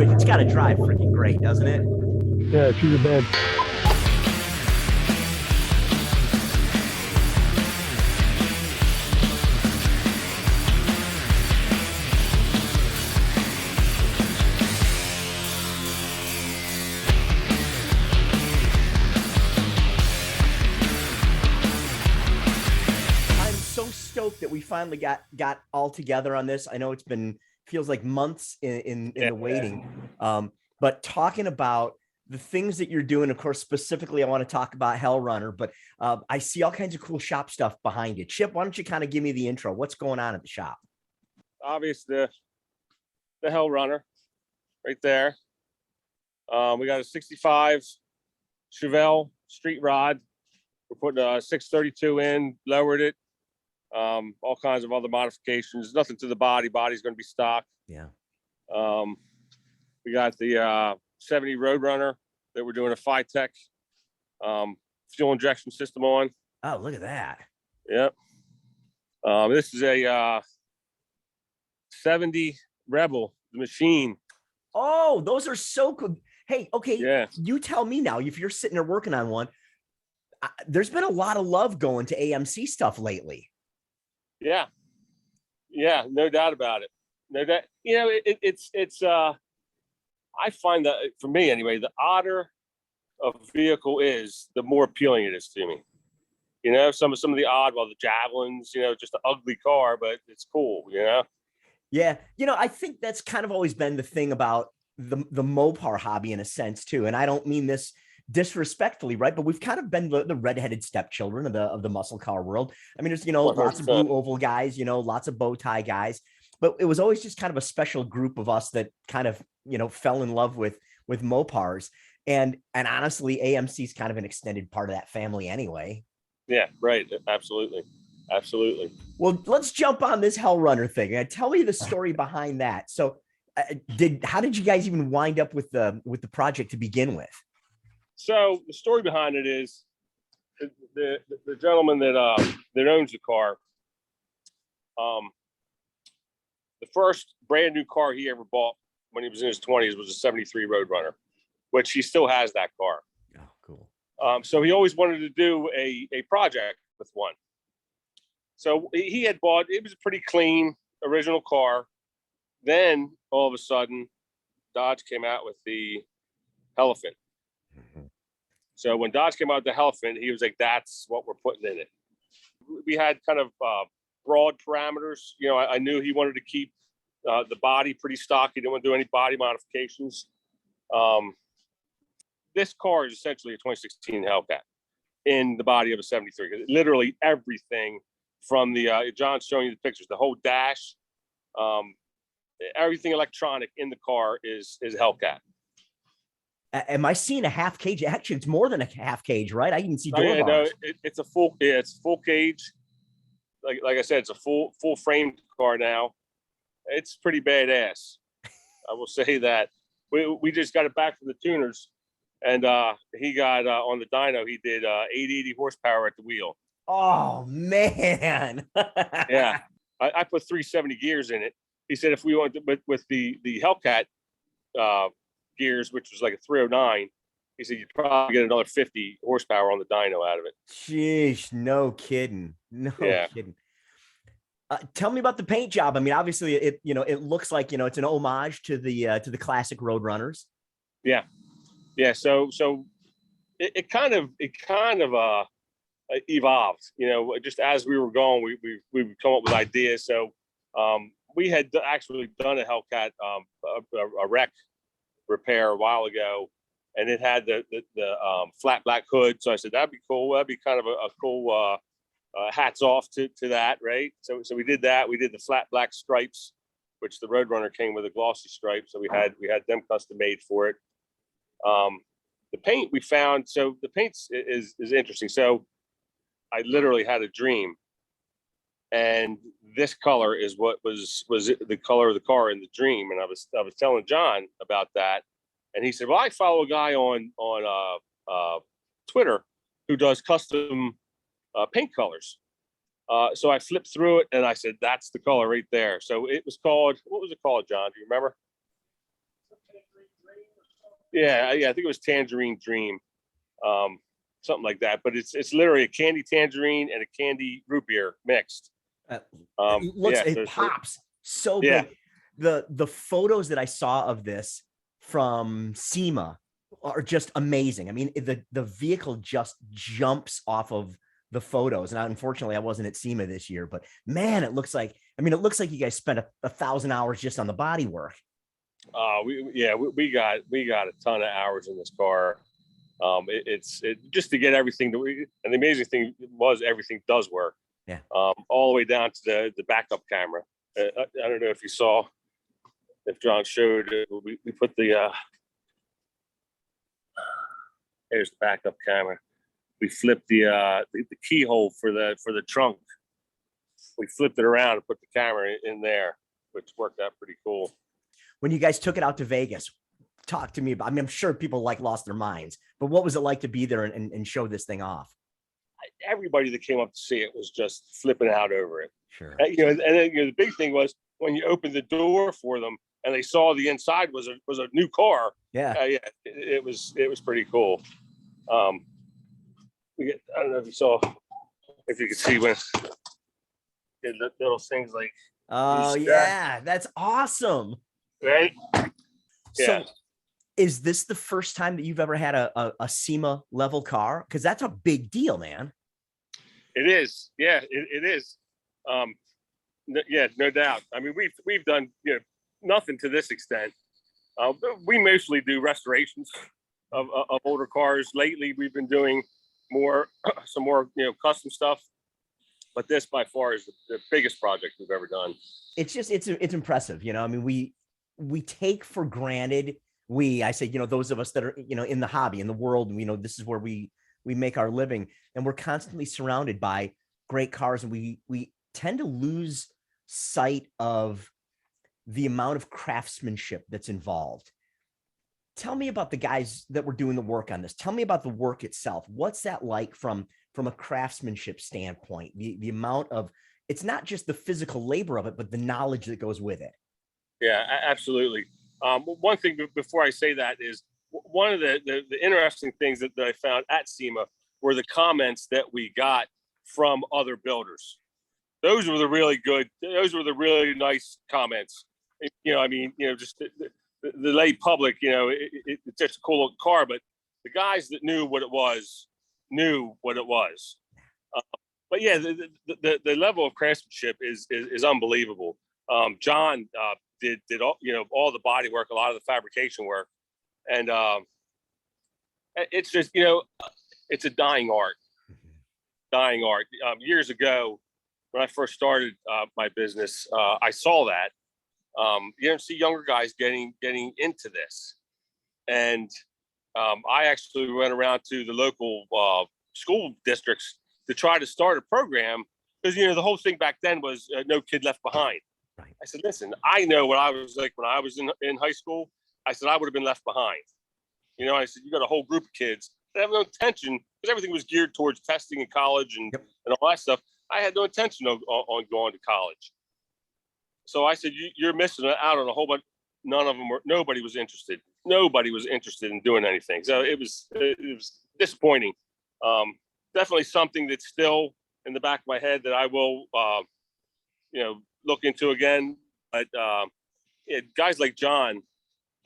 switch. It's got to drive freaking great, doesn't it? Yeah, she's a bad. That we finally got all together on this. I know it's been feels like months in the waiting, but talking about the things that you're doing, of course, specifically I want to talk about Hellrunner, but I see all kinds of cool shop stuff behind you. Chip, why don't you kind of give me the intro? What's going on at the shop? Obviously the Hellrunner right there. We got a 65 Chevelle street rod. We're putting a 632 in, lowered it. All kinds of other modifications. Nothing to the body. Body's going to be stock. Yeah. We got the 70 Roadrunner that we're doing a Phytech fuel injection system on. Oh, look at that. Yep. This is a 70 Rebel, the machine. Oh, those are so cool. Hey, okay. Yeah. You tell me now, if you're sitting there working on one, there's been a lot of love going to AMC stuff lately. Yeah, no doubt about it. No doubt. You know, it's I find that for me anyway, the odder a vehicle is, the more appealing it is to me. You know, some of the odd, well, the Javelins, you know, just an ugly car, but it's cool, you know? Yeah. You know, I think that's kind of always been the thing about the Mopar hobby in a sense too. And I don't mean this disrespectfully, right? But we've kind of been the redheaded stepchildren of the muscle car world. I mean, there's, you know, 100%. Lots of blue oval guys, you know, lots of bow tie guys, but it was always just kind of a special group of us that kind of, you know, fell in love with Mopars. And honestly, AMC is kind of an extended part of that family anyway. Yeah, right. Absolutely. Well, let's jump on this Hellrunner thing and tell me the story behind that. So how did you guys even wind up with the project to begin with? So the story behind it is the gentleman that owns the car. The first brand new car he ever bought when he was in his 20s was a 73 Roadrunner, which he still has that car. Oh, cool. So he always wanted to do a project with one. So he had bought, it was a pretty clean original car. Then all of a sudden, Dodge came out with the Hellephant. Mm-hmm. So when Dodge came out with the Hellephant, he was like, that's what we're putting in it. We had kind of broad parameters. You know, I knew he wanted to keep the body pretty stock. He didn't want to do any body modifications. This car is essentially a 2016 Hellcat in the body of a 73. Literally everything from the, John's showing you the pictures, the whole dash, everything electronic in the car is Hellcat. Am I seeing a half cage? Actually, it's more than a half cage, right? I can see door bars. No, it's a full, it's full cage. Like I said, it's a full framed car now. It's pretty badass. I will say that. We just got it back from the tuners, and he got on the dyno. He did 880 horsepower at the wheel. Oh man! Yeah, I put 370 gears in it. He said if we want to, with the Hellcat gears, which was like a 309, he said you'd probably get another 50 horsepower on the dyno out of it. Sheesh, no kidding. Kidding. Tell me about the paint job. I mean, obviously it looks like, it's an homage to the classic Roadrunners. Yeah. So it kind of evolved, just as we were going, we would come up with ideas. So we had actually done a Hellcat, a wreck repair a while ago, and it had the flat black hood. So I said, that'd be cool. That'd be kind of a cool, hats off to that, right? So we did that. We did the flat black stripes, which the Roadrunner came with a glossy stripe. So we had them custom made for it. The paint we found, so the paint is interesting. So I literally had a dream, and this color is what was the color of the car in the dream. And I was telling John about that, and he said, well, I follow a guy on Twitter who does custom paint colors. So I flipped through it and I said, that's the color right there. So it was called, what was it called, John? Do you remember? Yeah, I think it was Tangerine Dream, something like that. But it's literally a candy tangerine and a candy root beer mixed. It pops so yeah. good. The photos that I saw of this from SEMA are just amazing. I mean, the vehicle just jumps off of the photos. And unfortunately, I wasn't at SEMA this year, but man, it looks like you guys spent 1,000 hours just on the body work. We got a ton of hours in this car. It's just to get everything and the amazing thing was everything does work. Yeah. All the way down to the backup camera. I don't know if you saw, if John showed it, we put here's the backup camera. We flipped the keyhole for the trunk. We flipped it around and put the camera in there, which worked out pretty cool. When you guys took it out to Vegas, talk to me about, I mean, I'm sure people lost their minds, but what was it like to be there and show this thing off? Everybody that came up to see it was just flipping out over it. Sure. And then, the big thing was when you opened the door for them and they saw the inside was a new car. Yeah. It was pretty cool. I don't know if you could see when little things like. Oh yeah, that's awesome. Right. So is this the first time that you've ever had a SEMA level car? Because that's a big deal, man. It is. Yeah, it is. No doubt. I mean, we've done nothing to this extent. We mostly do restorations of older cars. Lately, we've been doing some more custom stuff. But this by far is the biggest project we've ever done. It's just it's impressive. I mean, we take for granted. I say, those of us that are, in the hobby, in the world, this is where we make our living, and we're constantly surrounded by great cars. And we tend to lose sight of the amount of craftsmanship that's involved. Tell me about the guys that were doing the work on this. Tell me about the work itself. What's that like from a craftsmanship standpoint? The amount of, it's not just the physical labor of it, but the knowledge that goes with it. Yeah, absolutely. One thing before I say that is one of the interesting things that I found at SEMA were the comments that we got from other builders. Those were the really good. Those were the really nice comments. Just the lay public. It's just a cool looking car, but the guys that knew what it was knew what it was. But yeah, the level of craftsmanship is unbelievable. John did all the body work, a lot of the fabrication work, and it's just it's a dying art. Years ago, when I first started my business, I saw that you don't see younger guys getting into this, and I actually went around to the local school districts to try to start a program because the whole thing back then was no kid left behind. Right. I said, listen, I know what I was like when I was in high school. I said I would have been left behind. I said you got a whole group of kids that have no intention because everything was geared towards testing in college and all that stuff. I had no intention on going to college. So I said you're missing out on a whole bunch. Nobody was interested. Nobody was interested in doing anything. So it was disappointing. Definitely something that's still in the back of my head that I will, look into again. But guys like John,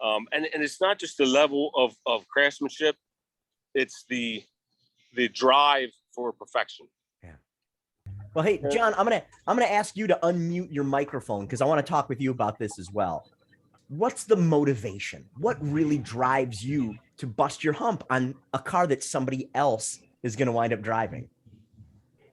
and it's not just the level of craftsmanship; it's the drive for perfection. Yeah. Well, hey, John, I'm gonna ask you to unmute your microphone because I want to talk with you about this as well. What's the motivation? What really drives you to bust your hump on a car that somebody else is going to wind up driving?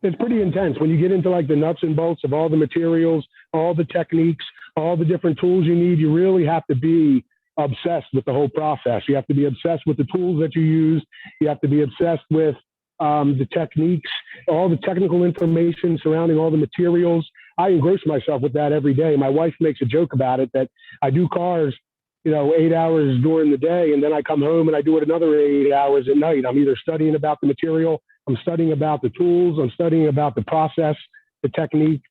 It's pretty intense when you get into like the nuts and bolts of all the materials, all the techniques, all the different tools you need. You really have to be obsessed with the whole process. You have to be obsessed with the tools that you use. You have to be obsessed with the techniques, all the technical information surrounding all the materials. I engross myself with that every day. My wife makes a joke about it that I do cars, 8 hours during the day, and then I come home and I do it another 8 hours at night. I'm either studying about the material, I'm studying about the tools, I'm studying about the process, the technique.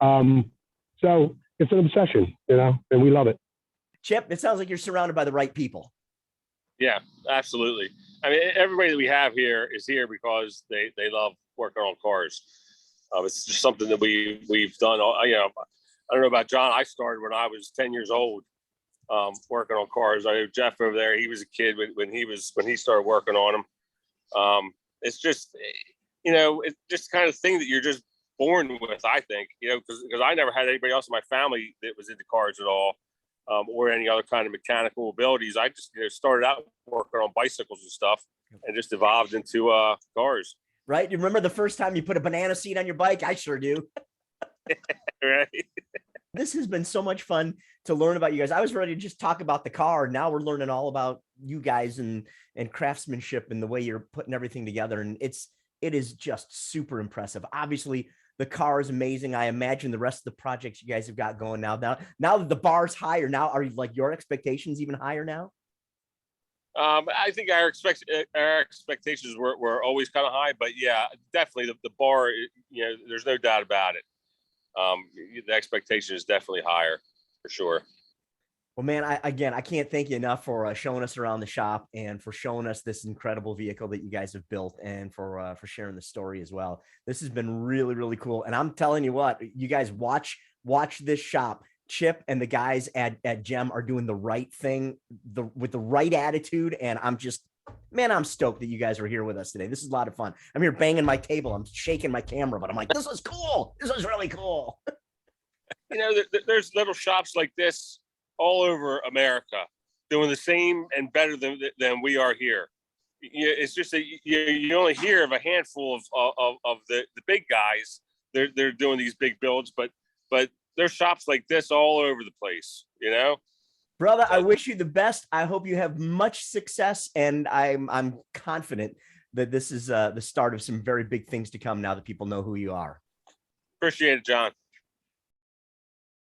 So it's an obsession, and we love it. Chip, it sounds like you're surrounded by the right people. Yeah, absolutely. I mean, everybody that we have here is here because they love working on cars. It's just something that we've done. You know, I don't know about John. I started when I was 10 years old, working on cars. I know Jeff over there. He was a kid when he started working on them. It's just, you know, it's just kind of thing that you're just born with, I think, you know, because I never had anybody else in my family that was into cars at all, or any other kind of mechanical abilities. I just, you know, started out working on bicycles and stuff and just evolved into cars. Right? You remember the first time you put a banana seat on your bike? I sure do. Right. This has been so much fun to learn about you guys. I was ready to just talk about the car. Now we're learning all about you guys and craftsmanship and the way you're putting everything together. And it is just super impressive. Obviously, the car is amazing. I imagine the rest of the projects you guys have got going now that the bar's higher, now are like your expectations even higher now? I think our expectations were always kind of high, but yeah, definitely the bar, you know, there's no doubt about it. The expectation is definitely higher for sure. Well, man, I can't thank you enough for showing us around the shop and for showing us this incredible vehicle that you guys have built, and for sharing the story as well. This has been really, really cool. And I'm telling you what, you guys watch this shop. Chip and the guys at JEM are doing the right thing, with the right attitude. And I'm stoked that you guys are here with us today. This is a lot of fun. I'm here banging my table. I'm shaking my camera, but I'm like, this is cool. This is really cool. You know, there's little shops like this all over America doing the same and better than we are here. It's just that you only hear of a handful of the big guys. They're doing these big builds, but there's shops like this all over the place, you know? Brother, I wish you the best. I hope you have much success, and I'm confident that this is the start of some very big things to come now that people know who you are. Appreciate it, John.